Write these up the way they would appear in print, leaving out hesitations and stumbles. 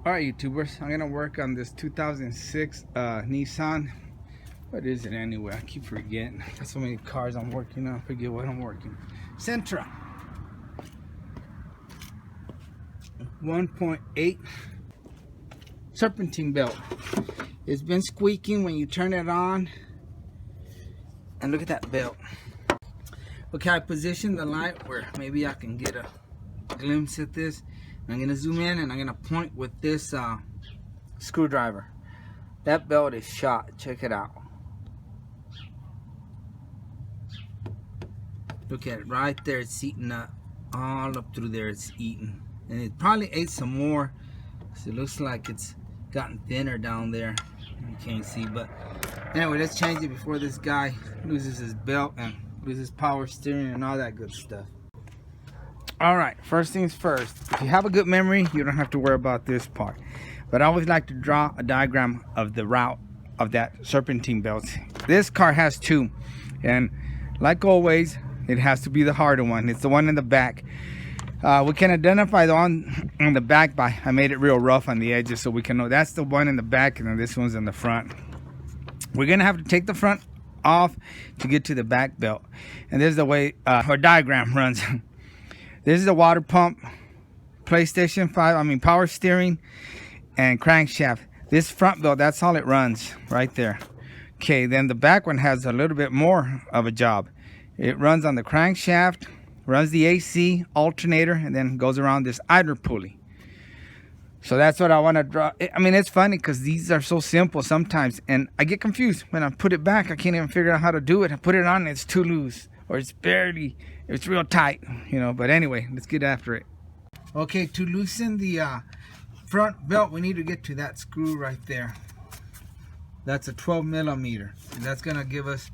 Alright, YouTubers, I'm gonna work on this 2006 Nissan. What is it anyway? I keep forgetting. There's so many cars I'm working on. I forget what I'm working. Sentra 1.8 serpentine belt. It's been squeaking when you turn it on. And look at that belt. Okay, I positioned the light where maybe I can get a glimpse at this. I'm going to zoom in and I'm going to point with this screwdriver. That belt is shot. Check it out. Look at it right there. It's eating up. All up through there it's eating. And it probably ate some more. So it looks like it's gotten thinner down there. You can't see. But anyway, let's change it before this guy loses his belt and loses power steering and all that good stuff. Alright, first things first, if you have a good memory, you don't have to worry about this part. But I always like to draw a diagram of the route of that serpentine belt. This car has two, and like always, it has to be the harder one. It's the one in the back. We can identify the one on the back by, I made it real rough on the edges so we can know that's the one in the back and then this one's in the front. We're going to have to take the front off to get to the back belt. And this is the way our diagram runs. This is a water pump, PlayStation 5, power steering, and crankshaft. This front belt, that's all it runs right there. Okay, then the back one has a little bit more of a job. It runs on the crankshaft, runs the AC, alternator, and then goes around this idler pulley. So that's what I want to draw. It's funny because these are so simple sometimes, and I get confused. When I put it back, I can't even figure out how to do it. I put it on, and it's too loose, or it's real tight, but anyway, let's get after it. Okay, to loosen the front belt, we need to get to that screw right there. That's a 12 millimeter, and that's gonna give us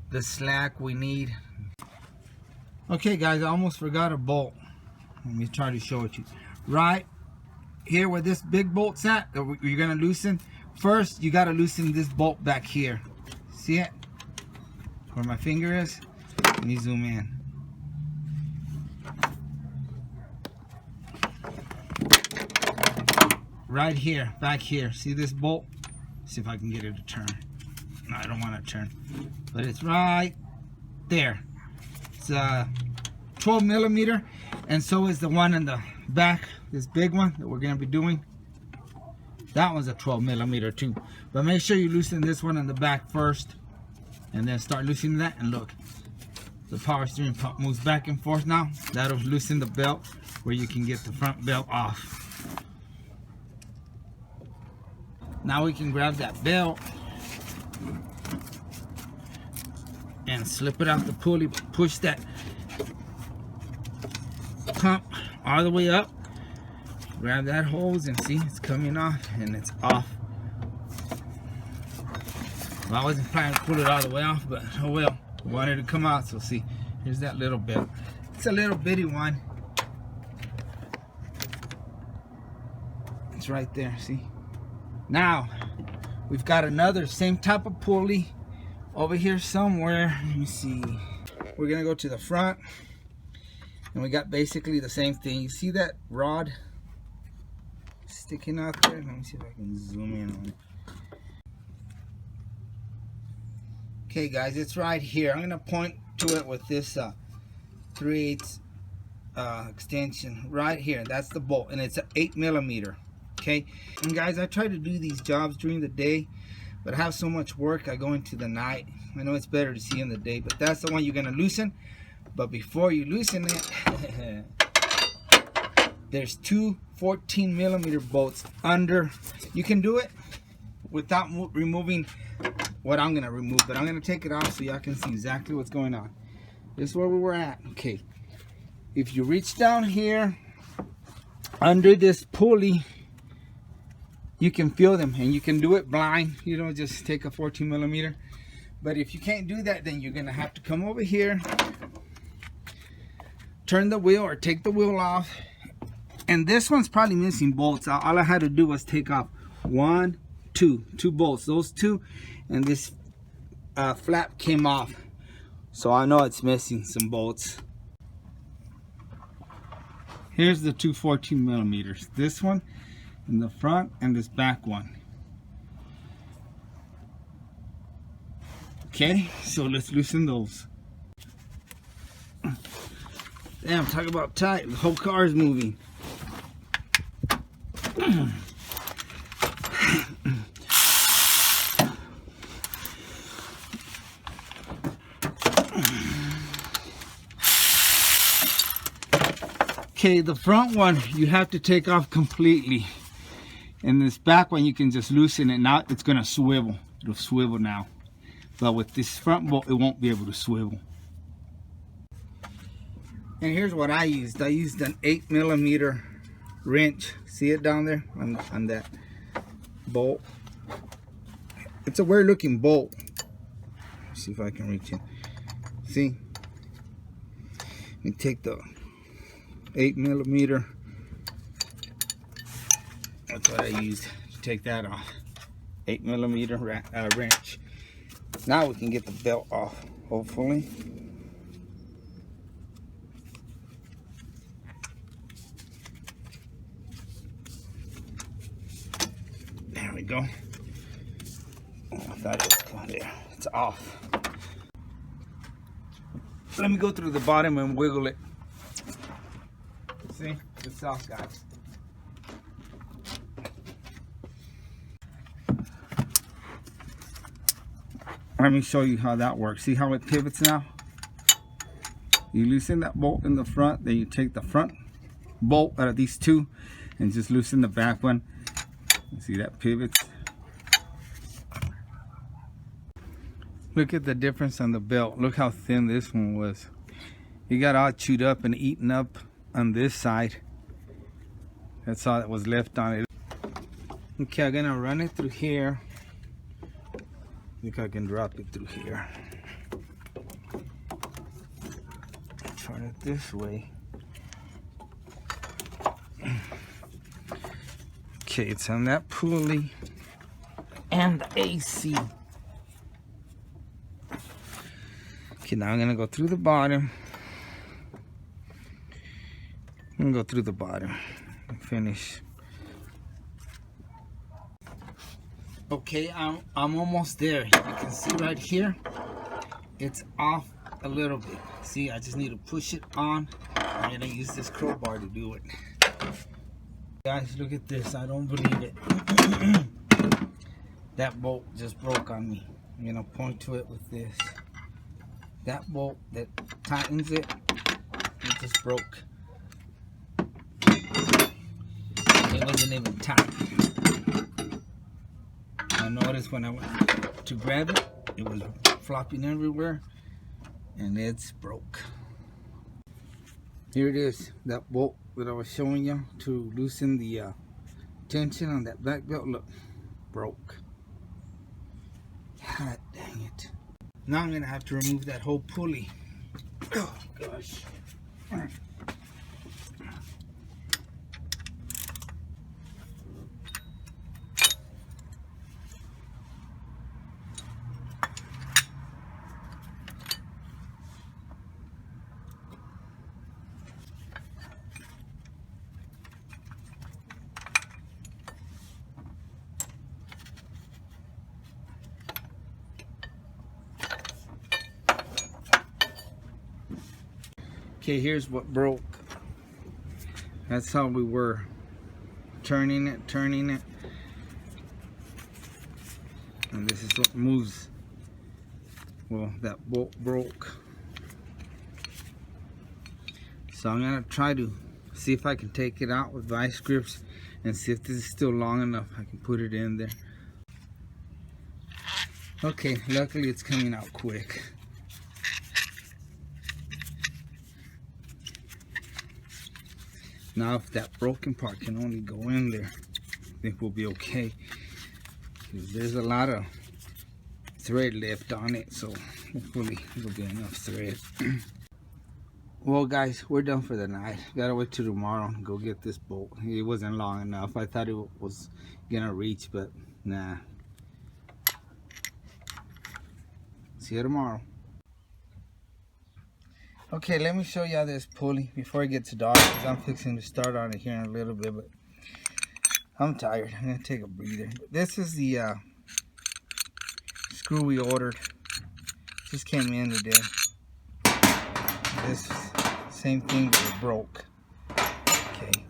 the slack we need. Okay guys, I almost forgot a bolt. Let me try to show it to you. Right here where this big bolt's at, you're gonna loosen. First, you gotta loosen this bolt back here. See it? Where my finger is? Let me zoom in. Right here, back here. See this bolt? See if I can get it to turn. No, I don't want to turn. But it's right there. It's 12 millimeter. And so is the one in the back. This big one that we're going to be doing. That one's a 12 millimeter too. But make sure you loosen this one in the back first. And then start loosening that. And look. The power steering pump moves back and forth now. That'll loosen the belt where you can get the front belt off. Now we can grab that belt and slip it out the pulley, push that pump all the way up, grab that hose and see it's coming off and it's off. Well, I wasn't planning to pull it all the way off, but oh well, I wanted to come out. So see, here's that little belt. It's a little bitty one. It's right there, see? Now, we've got another same type of pulley over here somewhere. Let me see. We're gonna go to the front, and we got basically the same thing. You see that rod sticking out there? Let me see if I can zoom in on it. Okay guys, it's right here. I'm gonna point to it with this 3/8 extension right here. That's the bolt, and it's an 8 millimeter. Okay, and guys, I try to do these jobs during the day, but I have so much work I go into the night. I know it's better to see in the day, but that's the one you're gonna loosen. But before you loosen it, there's two 14 millimeter bolts under. You can do it without removing what I'm gonna remove, but I'm gonna take it off so y'all can see exactly what's going on. This is where we were at. Okay, if you reach down here under this pulley, you can feel them, and you can do it blind. You don't just take a 14 millimeter. But if you can't do that, then you're gonna have to come over here, turn the wheel or take the wheel off. And this one's probably missing bolts. All I had to do was take off two bolts. Those two, and this flap came off. So I know it's missing some bolts. Here's the two 14 millimeters. This one in the front and this back one. Okay, so let's loosen those. Damn, talk about tight. The whole car is moving. Okay, the front one you have to take off completely. And this back one you can just loosen it. Now it's gonna swivel. It'll swivel now. But with this front bolt, it won't be able to swivel. And here's what I used. I used an 8mm wrench. See it down there on that bolt? It's a weird looking bolt. Let's see if I can reach it. See? You take the 8mm. That's what I used to take that off. 8mm wrench. Now we can get the belt off, hopefully. There we go. Oh, I thought it was going there. It's off. Let me go through the bottom and wiggle it. See? It's off, guys. Let me show you how that works. See how it pivots now? You loosen that bolt in the front, then you take the front bolt out of these two and just loosen the back one. See that pivots? Look at the difference on the belt. Look how thin this one was. It got all chewed up and eaten up on this side. That's all that was left on it. Okay, I'm gonna run it through here. I think I can drop it through here. Turn it this way. Okay, it's on that pulley and the AC. Okay, now I'm gonna go through the bottom. I'm gonna go through the bottom and finish. Okay, I'm almost there. You can see right here, it's off a little bit. See, I just need to push it on. I'm gonna use this crowbar to do it. Guys, look at this. I don't believe it. That bolt just broke on me. I'm gonna point to it with this. That bolt that tightens it, it just broke. It wasn't even tight. I noticed when I went to grab it, it was flopping everywhere, and it's broke. Here it is, that bolt that I was showing you to loosen the tension on that back belt. Look, broke. God dang it. Now I'm gonna have to remove that whole pulley. Oh gosh. Okay, here's what broke. That's how we were turning it. And this is what moves. Well, that bolt broke. So I'm gonna try to see if I can take it out with vice grips and see if this is still long enough. I can put it in there. Okay, luckily it's coming out quick. Now if that broken part can only go in there, I think we'll be okay. There's a lot of thread left on it, so hopefully it'll be enough thread. Well guys, we're done for the night. Gotta wait till tomorrow and go get this bolt. It wasn't long enough. I thought it was gonna reach, but nah. See you tomorrow. Okay, let me show you how this pulley before it gets dark, because I'm fixing to start on it here in a little bit. But I'm tired. I'm gonna take a breather. This is the screw we ordered. Just came in today. This same thing that broke. Okay.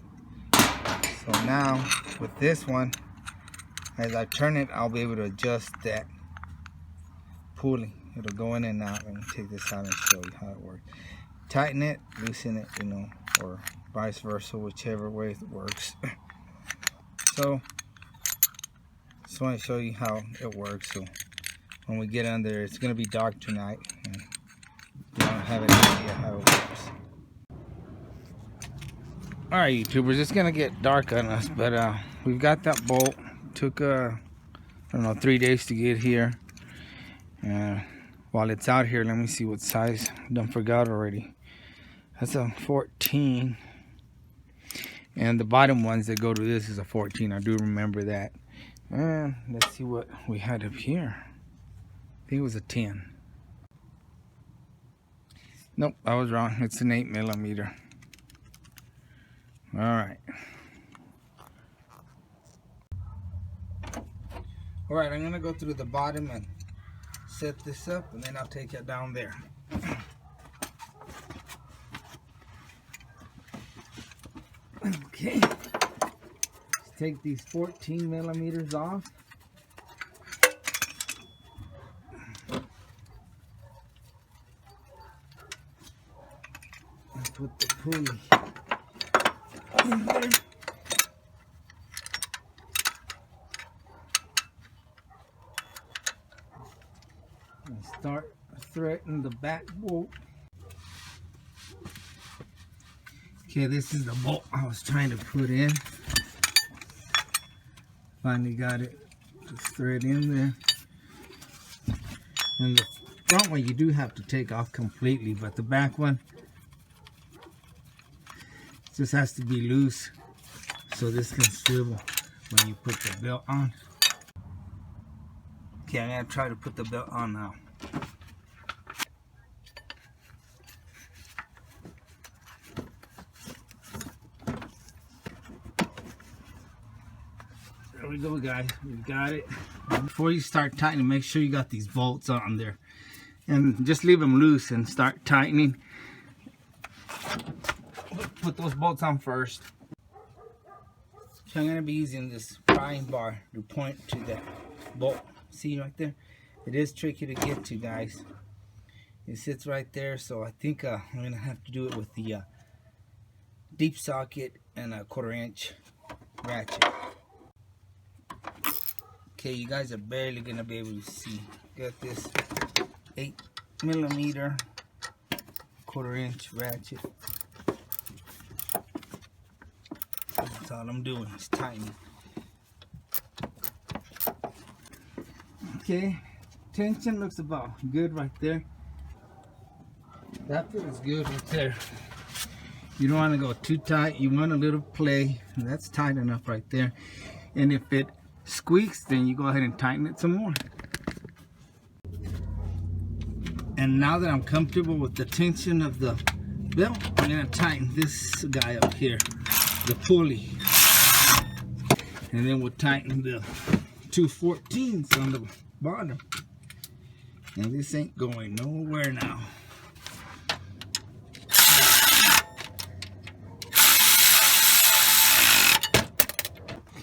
So now with this one, as I turn it, I'll be able to adjust that pulley. It'll go in and out. Let me take this out and show you how it works. Tighten it, loosen it, you know, or vice versa, whichever way it works. So just want to show you how it works. So when we get under, it's going to be dark tonight, and you don't have any idea how it works. Alright, YouTubers, it's going to get dark on us, but we've got that bolt. Took I don't know, 3 days to get here. While it's out here, let me see what size. Done forgot already. That's a 14, and the bottom ones that go to this is a 14. I do remember that. And let's see what we had up here. I think it was a 10. Nope, I was wrong. It's an 8mm. All right. All right, I'm gonna go through the bottom and set this up, and then I'll take it down there. Okay, let's take these 14mm off. And put the pulley in there. And start threading the back bolt. Okay, this is the bolt I was trying to put in. Finally got it to thread in there. And the front one you do have to take off completely, but the back one just has to be loose so this can swivel when you put the belt on. Okay, I'm gonna try to put the belt on now. There we go, guys. We got it. Before you start tightening, make sure you got these bolts on there, and just leave them loose and start tightening. Put those bolts on first. So I'm gonna be using this prying bar to point to that bolt. See right there? It is tricky to get to, guys. It sits right there, so I think I'm gonna have to do it with the deep socket and a 1/4 inch ratchet. Okay, you guys are barely gonna be able to see. Got this 8mm 1/4 inch ratchet. That's all I'm doing is tightening. Okay, tension looks about good right there. That feels good right there. You don't want to go too tight. You want a little play. That's tight enough right there. And if it squeaks, then you go ahead and tighten it some more. And now that I'm comfortable with the tension of the belt, I'm going to tighten this guy up here, the pulley. And then we'll tighten the 2 14s on the bottom. And this ain't going nowhere now.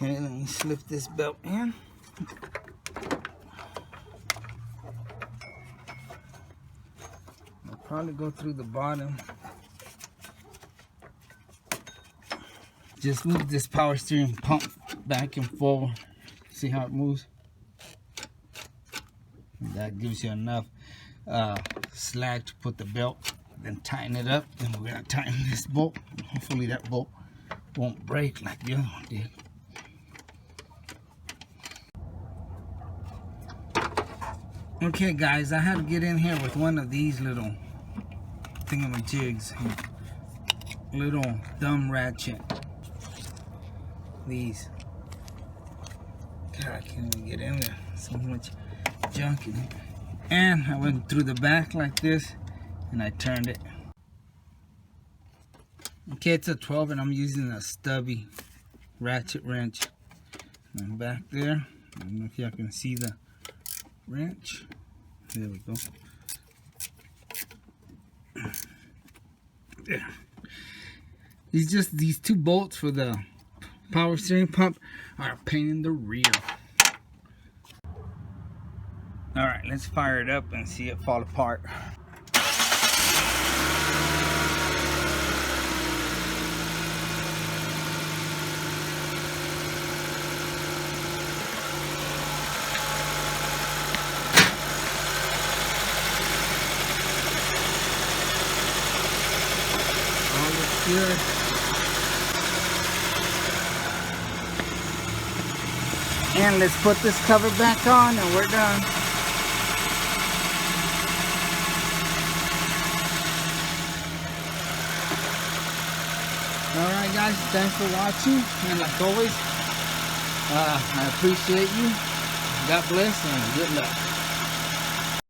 Okay, let me slip this belt in. I'll probably go through the bottom. Just move this power steering pump back and forward. See how it moves? That gives you enough slack to put the belt. Then tighten it up. Then we're gonna tighten this bolt. Hopefully that bolt won't break like the other one did. Okay, guys, I had to get in here with one of these little thingamajigs, little thumb ratchet. These. God, I can't even get in there. So much junk in it. And I went through the back like this, and I turned it. Okay, it's a 12, and I'm using a stubby ratchet wrench. And back there, I don't know if y'all can see the wrench. There we go. There. These two bolts for the power steering pump are a pain in the rear. Alright, let's fire it up and see it fall apart. All looks good. And let's put this cover back on and we're done. Alright guys, thanks for watching, and like always, I appreciate you. God bless and good luck.